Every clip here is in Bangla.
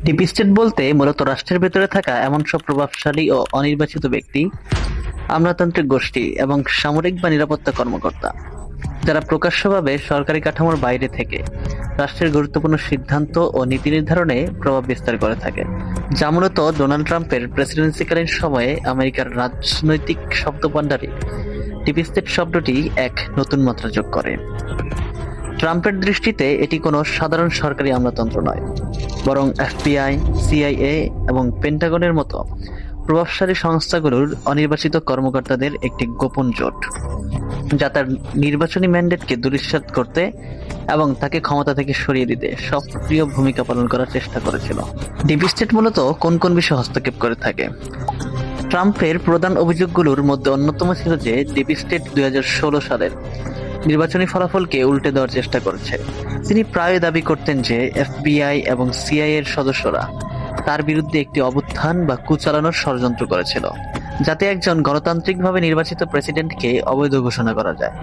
ডিপ স্টেট বলতে মূলত রাষ্ট্রের ভেতরে থাকা এমন সব প্রভাবশালী ও অনির্বাচিত ব্যক্তি, আমলাতান্ত্রিক গোষ্ঠী এবং সামরিক বা নিরাপত্তা কর্মকর্তা, যারা প্রকাশ্যভাবে সরকারি কাঠামোর বাইরে থেকে রাষ্ট্রের গুরুত্বপূর্ণ সিদ্ধান্ত ও নীতি নির্ধারণে প্রভাব বিস্তার করে থাকে, যা মূলত ডোনাল্ড ট্রাম্পের প্রেসিডেন্সিকালীন সময়ে আমেরিকার রাজনৈতিক শব্দভাণ্ডারে ডিপ স্টেট শব্দটি এক নতুন মাত্রা যোগ করে। ট্রাম্পের দৃষ্টিতে এটি কোনো সাধারণ সরকারি আমলাতন্ত্র নয়, বরং এফবিআই, সিআইএ এবং পেন্টাগনের মতো প্রভাবশালী সংস্থাগুলোর অনির্বাচিত কর্মকর্তাদের একটি গোপন জোট, যা তার নির্বাচনী ম্যান্ডেটকে দুলিশ্বাত করতে এবং তাকে ক্ষমতা থেকে সরিয়ে দিতে সক্রিয় ভূমিকা পালন করার চেষ্টা করেছিল। ডিপ স্টেট মূলত কোন কোন বিষয়ে হস্তক্ষেপ করে থাকে? ট্রাম্পের প্রধান অভিযোগগুলোর মধ্যে অন্যতম ছিল যে ডিপ স্টেট 2016 সালের নির্বাচনী ফলাফলকে উল্টে দেওয়ার চেষ্টা করেছে। তিনি প্রায়ই দাবি করতেন যে এফবিআই এবং সিআইএ এর সদস্যরা তার বিরুদ্ধে একটি অভ্যুত্থান বা coup চালানোর ষড়যন্ত্র করেছিল, যাতে একজন গণতান্ত্রিকভাবে নির্বাচিত প্রেসিডেন্টকে অবৈধ ঘোষণা করা যায়।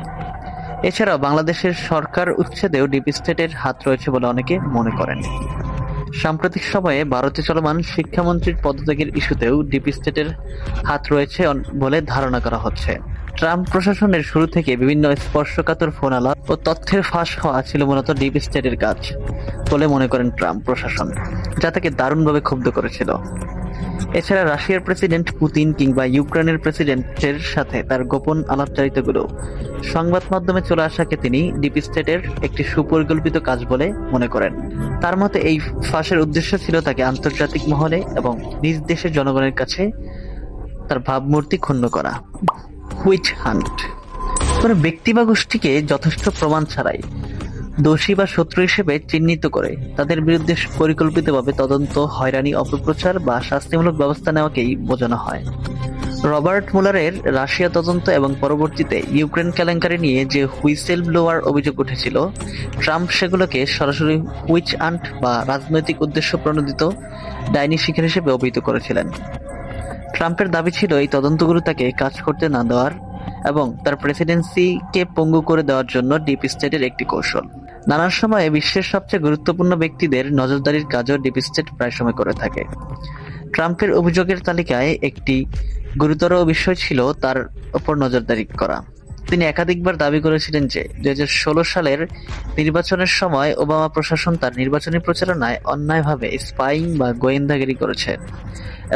এছাড়াও বাংলাদেশের সরকার উচ্ছেদেও ডিপ স্টেটের হাত রয়েছে বলে অনেকে মনে করেন। সাম্প্রতিক সময়ে ভারতে চলমান শিক্ষামন্ত্রীর পদত্যাগের ইস্যুতেও ডিপ স্টেটের হাত রয়েছে বলে ধারণা করা হচ্ছে। ট্রাম্প প্রশাসনের শুরু থেকে বিভিন্ন স্পর্শকাতর ফোন-আলাপ ও তথ্যের ফাঁস হওয়া ছিল মূলত ডিপ স্টেটের কাজ বলে মনে করেন ট্রাম্প প্রশাসন, যা তাকে দারুণভাবে ক্ষুব্ধ করেছিল। এছাড়া রাশিয়ার প্রেসিডেন্ট পুতিন কিংবা ইউক্রেনের প্রেসিডেন্টের সাথে তার গোপন আলাপচারিতাগুলো সংবাদ মাধ্যমে চলে আসাকে তিনি ডিপ স্টেটের একটি সুপরিকল্পিত কাজ বলে মনে করেন। তার মতে এই ফাঁসের উদ্দেশ্য ছিল তাকে আন্তর্জাতিক মহলে এবং নিজ দেশের জনগণের কাছে তার ভাবমূর্তি ক্ষুণ্ণ করা। হুইচ হান্ট কোনো ব্যক্তি বা গোষ্ঠীকে যথেষ্ট প্রমাণ ছাড়াই দোষী বা শত্রু হিসেবে চিহ্নিত করে তাদের বিরুদ্ধে পরিকল্পিতভাবে তদন্ত, হয়রানি, অপপ্রচার বা শাস্তিমূলক ব্যবস্থা নেওয়াকেই বোঝানো হয়। রবার্ট মুলারের রাশিয়া তদন্ত এবং পরবর্তীতে ইউক্রেন কেলেঙ্কারি নিয়ে যে হুইসেল ব্লোয়ার অভিযোগ উঠেছিল, ট্রাম্প সেগুলোকে সরাসরি হুইচ হান্ট বা রাজনৈতিক উদ্দেশ্য প্রণোদিত ডাইনি শিকার হিসেবে অভিহিত করেছিলেন। ট্রাম্পের দাবি ছিল এই তদন্তগুলো তাকে কাজ করতে না দেওয়ার এবং তার প্রেসিডেন্সিকে পঙ্গু করে দেওয়ার জন্য ডিপ স্টেটের একটি কৌশল। নানান সময়ে বিশ্বের সবচেয়ে গুরুত্বপূর্ণ ব্যক্তিদের নজরদারির কাজও ডিপ স্টেট প্রায় সময় করে থাকে। ট্রাম্পের অভিযোগের তালিকায় একটি গুরুতর বিষয় ছিল তার ওপর নজরদারি করা। তিনি একাধিকবার দাবি করেছিলেন যে 2016 সালের নির্বাচনের সময় ওবামা প্রশাসন তার নির্বাচনী প্রচারণায় অন্যায়ভাবে স্পাইং বা গোয়েন্দাগিরি করেছে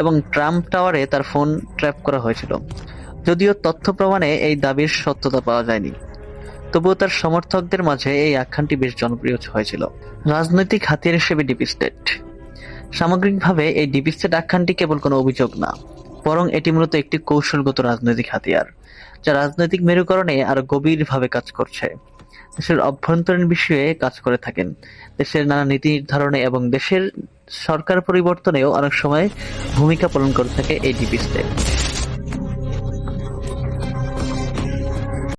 এবং ট্রাম্প টাওয়ারে তার ফোন ট্র্যাপ করা হয়েছিল। যদিও তথ্য প্রমাণে এই দাবির সত্যতা পাওয়া যায়নি, তবুও তার সমর্থকদের মাঝে এই আখ্যানটি বেশ জনপ্রিয় হয়েছিল। রাজনৈতিক হাতিয়ার হিসেবে ডিপ স্টেট। সামগ্রিকভাবে এই ডিপ স্টেট আখ্যানটি কেবল কোনো অভিযোগ না, বরং এটি মূলত একটি কৌশলগত রাজনৈতিক হাতিয়ার, যা রাজনৈতিক মেরুকরণে আরো গভীরভাবে কাজ করছে। দেশের অভ্যন্তরীণ বিষয়ে কাজ করে থাকেন, দেশের নানা নীতি নির্ধারণে এবং দেশের সরকার পরিবর্তনেও অনেক সময় ভূমিকা পালন করে থাকে এই ডিপ স্টেট।